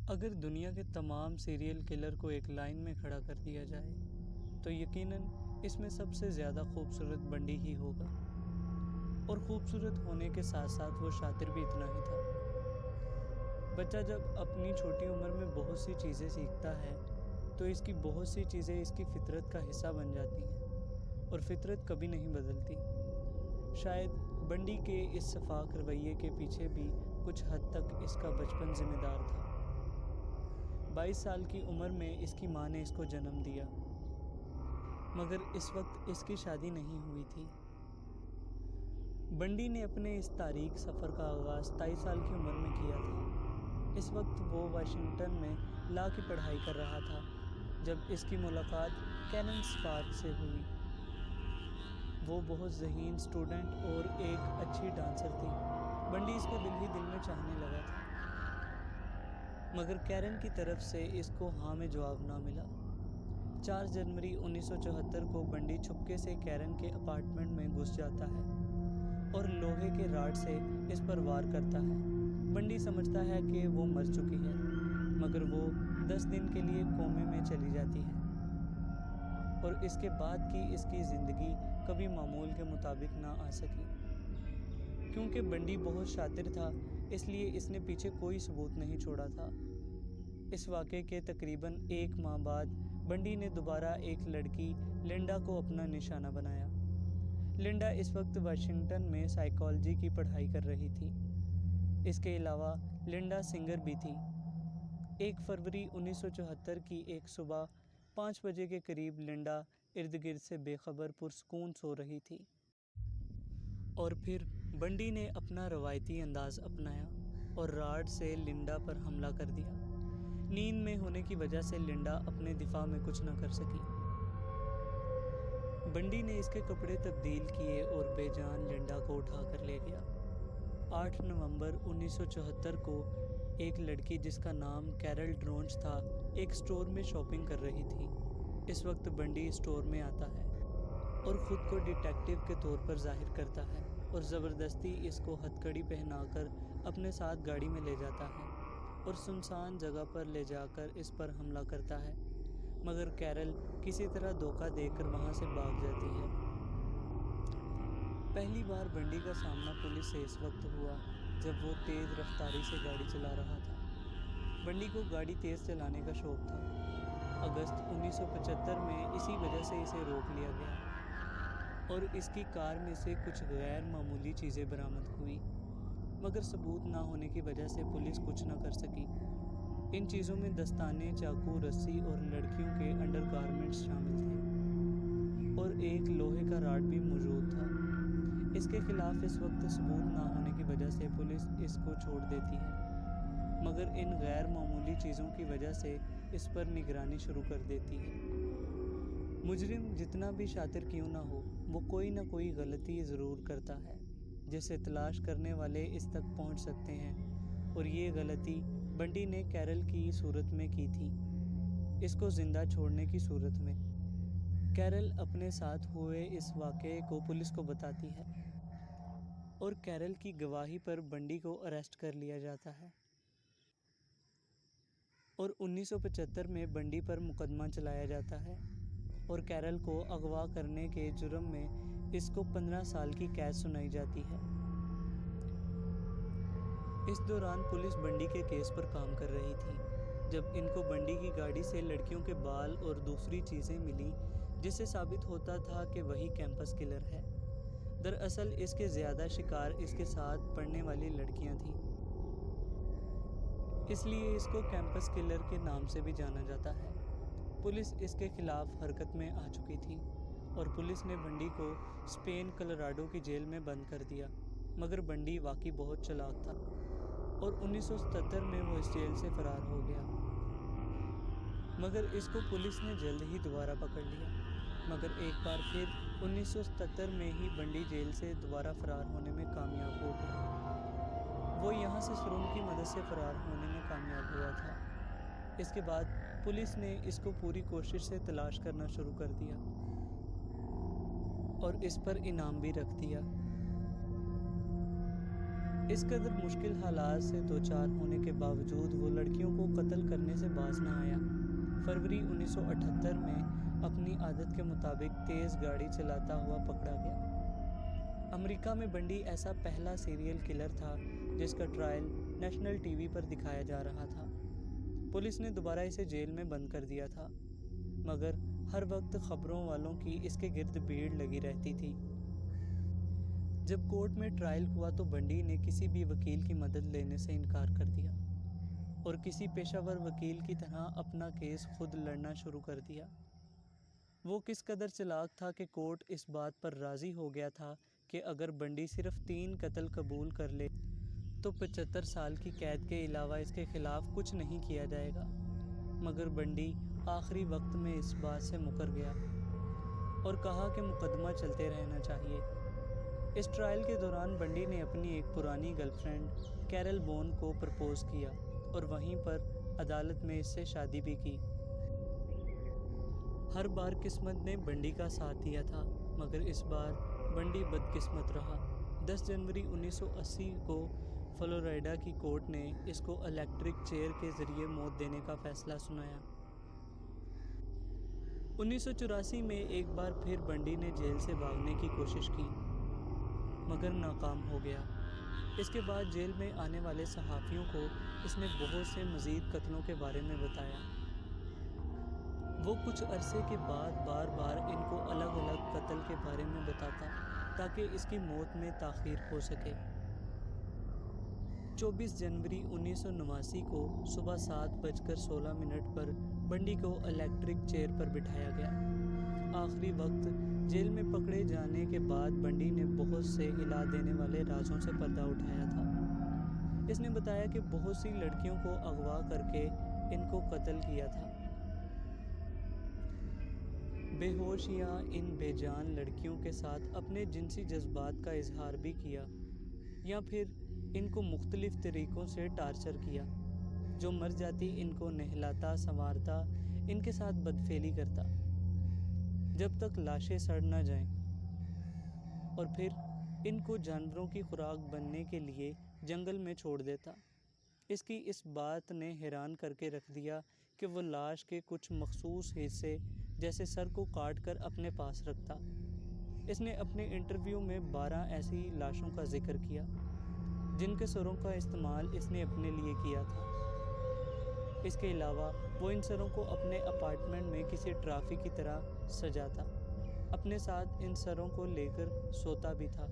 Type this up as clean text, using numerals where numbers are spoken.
اگر دنیا کے تمام سیریل کلر کو ایک لائن میں کھڑا کر دیا جائے تو یقیناً اس میں سب سے زیادہ خوبصورت بنڈی ہی ہوگا، اور خوبصورت ہونے کے ساتھ ساتھ وہ شاطر بھی اتنا ہی تھا۔ بچہ جب اپنی چھوٹی عمر میں بہت سی چیزیں سیکھتا ہے تو اس کی بہت سی چیزیں اس کی فطرت کا حصہ بن جاتی ہیں، اور فطرت کبھی نہیں بدلتی۔ شاید بنڈی کے اس شفاف رویے کے پیچھے بھی کچھ حد تک اس کا بچپن ذمہ دار تھا۔ 22 سال کی عمر میں اس کی ماں نے اس کو جنم دیا، مگر اس وقت اس کی شادی نہیں ہوئی تھی۔ بنڈی نے اپنے اس تاریک سفر کا آغاز 23 سال کی عمر میں کیا تھا۔ اس وقت وہ واشنگٹن میں لاء کی پڑھائی کر رہا تھا جب اس کی ملاقات کیرن اسپارک سے ہوئی۔ وہ بہت ذہین اسٹوڈنٹ اور ایک اچھی ڈانسر تھی۔ بنڈی اس کو دل ہی دل میں چاہنے لگا تھا، مگر کیرن کی طرف سے اس کو ہاں میں جواب نہ ملا۔ 4 جنوری 1974 کو بنڈی چھپکے سے کیرن کے اپارٹمنٹ میں گھس جاتا ہے اور لوہے کے راڈ سے اس پر وار کرتا ہے۔ بنڈی سمجھتا ہے کہ وہ مر چکی ہے، مگر وہ 10 دن کے لیے کومے میں چلی جاتی ہے، اور اس کے بعد کی اس کی زندگی کبھی معمول کے مطابق نہ آ سکی۔ کیونکہ بنڈی بہت شاطر تھا، اس لیے اس نے پیچھے کوئی ثبوت نہیں چھوڑا تھا۔ اس واقعے کے تقریباً 1 ماہ بعد بنڈی نے دوبارہ ایک لڑکی لنڈا کو اپنا نشانہ بنایا۔ لنڈا اس وقت واشنگٹن میں سائیکالوجی کی پڑھائی کر رہی تھی۔ اس کے علاوہ لنڈا سنگر بھی تھی۔ 1 فروری 1974 کی ایک صبح 5 بجے کے قریب لنڈا ارد گرد سے بے خبر پرسکون سو رہی تھی، اور پھر بنڈی نے اپنا روایتی انداز اپنایا اور راڈ سے لنڈا پر حملہ کر دیا۔ نیند میں ہونے کی وجہ سے لنڈا اپنے دفاع میں کچھ نہ کر سکی۔ بنڈی نے اس کے کپڑے تبدیل کیے اور بے جان لنڈا کو اٹھا کر لے گیا۔ 8 نومبر 1974 کو ایک لڑکی جس کا نام کیرل ڈرونچ تھا ایک سٹور میں شاپنگ کر رہی تھی۔ اس وقت بنڈی سٹور میں آتا ہے اور خود کو ڈیٹیکٹیو کے طور پر ظاہر کرتا ہے اور زبردستی اس کو ہتھکڑی پہنا کر اپنے ساتھ گاڑی میں لے جاتا ہے اور سنسان جگہ پر لے جا کر اس پر حملہ کرتا ہے، مگر کیرل کسی طرح دھوکہ دے کر وہاں سے بھاگ جاتی ہے۔ پہلی بار بنڈی کا سامنا پولیس سے اس وقت ہوا جب وہ تیز رفتاری سے گاڑی چلا رہا تھا۔ بنڈی کو گاڑی تیز چلانے کا شوق تھا۔ اگست 1975 میں اسی وجہ سے اسے روک لیا گیا اور اس کی کار میں سے کچھ غیر معمولی چیزیں برآمد ہوئی، مگر ثبوت نہ ہونے کی وجہ سے پولیس کچھ نہ کر سکی۔ ان چیزوں میں دستانے، چاقو، رسی اور لڑکیوں کے انڈر گارمنٹس شامل تھے، اور ایک لوہے کا راڈ بھی موجود تھا۔ اس کے خلاف اس وقت ثبوت نہ ہونے کی وجہ سے پولیس اس کو چھوڑ دیتی ہے، مگر ان غیر معمولی چیزوں کی وجہ سے اس پر نگرانی شروع کر دیتی ہے۔ مجرم جتنا بھی شاطر کیوں نہ ہو، وہ کوئی نہ کوئی غلطی ضرور کرتا ہے جسے تلاش کرنے والے اس تک پہنچ سکتے ہیں، اور یہ غلطی بنڈی نے کیرل کی صورت میں کی تھی، اس کو زندہ چھوڑنے کی صورت میں۔ کیرل اپنے ساتھ ہوئے اس واقعے کو پولیس کو بتاتی ہے، اور کیرل کی گواہی پر بنڈی کو اریسٹ کر لیا جاتا ہے، اور 1975 میں بنڈی پر مقدمہ چلایا جاتا ہے، اور کیرل کو اغوا کرنے کے جرم میں اس کو 15 سال کی قید سنائی جاتی ہے۔ اس دوران پولیس بنڈی کے کیس پر کام کر رہی تھی جب ان کو بنڈی کی گاڑی سے لڑکیوں کے بال اور دوسری چیزیں ملیں، جس سے ثابت ہوتا تھا کہ وہی کیمپس کلر ہے۔ دراصل اس کے زیادہ شکار اس کے ساتھ پڑھنے والی لڑکیاں تھیں، اس لیے اس کو کیمپس کلر کے نام سے بھی جانا جاتا ہے۔ پولیس اس کے خلاف حرکت میں آ چکی تھی، اور پولیس نے بنڈی کو اسپین کلراڈو کی جیل میں بند کر دیا، مگر بنڈی واقعی بہت چالاک تھا، اور 1977 میں وہ اس جیل سے فرار ہو گیا، مگر اس کو پولیس نے جلد ہی دوبارہ پکڑ لیا۔ مگر ایک بار پھر 1977 میں ہی بنڈی جیل سے دوبارہ فرار ہونے میں کامیاب ہو گیا۔ وہ یہاں سے سرنگ کی مدد سے فرار ہونے میں کامیاب ہوا تھا۔ اس کے بعد پولیس نے اس کو پوری کوشش سے تلاش کرنا شروع کر دیا اور اس پر انعام بھی رکھ دیا۔ اس قدر مشکل حالات سے دوچار ہونے کے باوجود وہ لڑکیوں کو قتل سے باز نہ آیا۔ فروری 1978 میں اپنی عادت کے مطابق تیز گاڑی چلاتا ہوا پکڑا گیا۔ امریکہ میں بنڈی ایسا پہلا سیریل کلر تھا جس کا ٹرائل نیشنل ٹی وی پر دکھایا جا رہا تھا۔ پولیس نے دوبارہ اسے جیل میں بند کر دیا تھا، مگر ہر وقت خبروں والوں کی اس کے گرد بھیڑ لگی رہتی تھی۔ جب کورٹ میں ٹرائل ہوا تو بنڈی نے کسی بھی وکیل کی مدد لینے سے انکار کر دیا اور کسی پیشہ ور وکیل کی طرح اپنا کیس خود لڑنا شروع کر دیا۔ وہ کس قدر چالاک تھا کہ کورٹ اس بات پر راضی ہو گیا تھا کہ اگر بنڈی صرف 3 قتل قبول کر لے تو 75 سال کی قید کے علاوہ اس کے خلاف کچھ نہیں کیا جائے گا، مگر بنڈی آخری وقت میں اس بات سے مکر گیا اور کہا کہ مقدمہ چلتے رہنا چاہیے۔ اس ٹرائل کے دوران بنڈی نے اپنی ایک پرانی گرل فرینڈ کیرل بون کو پرپوز کیا اور وہیں پر عدالت میں اس سے شادی بھی کی۔ ہر بار قسمت نے بنڈی کا ساتھ دیا تھا، مگر اس بار بنڈی بدقسمت رہا۔ 10 جنوری 1980 کو فلوریڈا کی کورٹ نے اس کو الیکٹرک چیئر کے ذریعے موت دینے کا فیصلہ سنایا۔ 1984 میں ایک بار پھر بنڈی نے جیل سے بھاگنے کی کوشش کی، مگر ناکام ہو گیا۔ اس کے بعد جیل میں آنے والے صحافیوں کو اس نے بہت سے مزید قتلوں کے بارے میں بتایا۔ وہ کچھ عرصے کے بعد بار بار ان کو الگ الگ قتل کے بارے میں بتاتا تاکہ اس کی موت میں تاخیر ہو سکے۔ 24 جنوری 1989 کو صبح 7:16 پر بنڈی کو الیکٹرک چیئر پر بٹھایا گیا۔ آخری وقت جیل میں پکڑے جانے کے بعد بنڈی نے بہت سے ہلا دینے والے رازوں سے پردہ اٹھایا تھا۔ اس نے بتایا کہ بہت سی لڑکیوں کو اغوا کر کے ان کو قتل کیا تھا۔ بے ہوش یا ان بے جان لڑکیوں کے ساتھ اپنے جنسی جذبات کا اظہار بھی کیا، یا پھر ان کو مختلف طریقوں سے ٹارچر کیا۔ جو مر جاتی ان کو نہلاتا سنوارتا، ان کے ساتھ بدفعلی کرتا جب تک لاشیں سڑ نہ جائیں، اور پھر ان کو جانوروں کی خوراک بننے کے لیے جنگل میں چھوڑ دیتا۔ اس کی اس بات نے حیران کر کے رکھ دیا کہ وہ لاش کے کچھ مخصوص حصے جیسے سر کو کاٹ کر اپنے پاس رکھتا۔ اس نے اپنے انٹرویو میں 12 ایسی لاشوں کا ذکر کیا جن کے سروں کا استعمال اس نے اپنے لیے کیا تھا۔ اس کے علاوہ وہ ان سروں کو اپنے اپارٹمنٹ میں کسی ٹرافی کی طرح سجاتا، اپنے ساتھ ان سروں کو لے کر سوتا بھی تھا۔